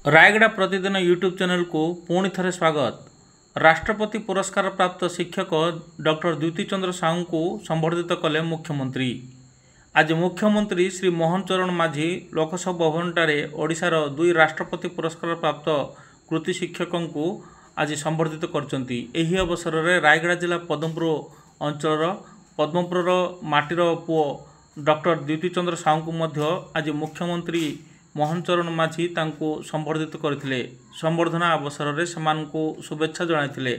रायगड़ा प्रतिदिन YouTube channel को पुणी थे स्वागत। राष्ट्रपति पुरस्कार प्राप्त शिक्षक डॉक्टर द्युति चंद्र साहू को संबर्धित कले मुख्यमंत्री। आज मुख्यमंत्री श्री मोहन चरण माझी लोकसभा भवनटारे ओडिशार 2 राष्ट्रपति पुरस्कार प्राप्त कृति शिक्षकों को आज संबर्धित करचंती। एही अवसर में रायगड़ा जिला पद्मपुर अंचल पद्मपुर माटीर पुओ डॉक्टर द्युति चंद्र साहू को मध्य आज मुख्यमंत्री मोहन चरण माझी तांको संबर्धित करथिले। संबर्धना अवसर में सेमानकु शुभेच्छा जणाइथिले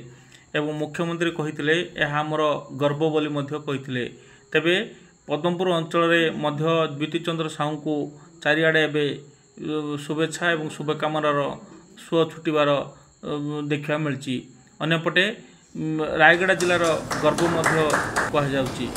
एवं मुख्यमंत्री कहिथिले एहा हमर गर्व बोली मध्य कहिथिले। तेबे पद्मपुर अंचल में मध्य द्युति चंद्र साहू को चारिआडे एबे शुभेच्छा एवं शुभकामनार सुଅ छुटिबार देखा मिलची। अन्यपटे रायगड़ा जिलार गर्व मध्य कहा जाउची।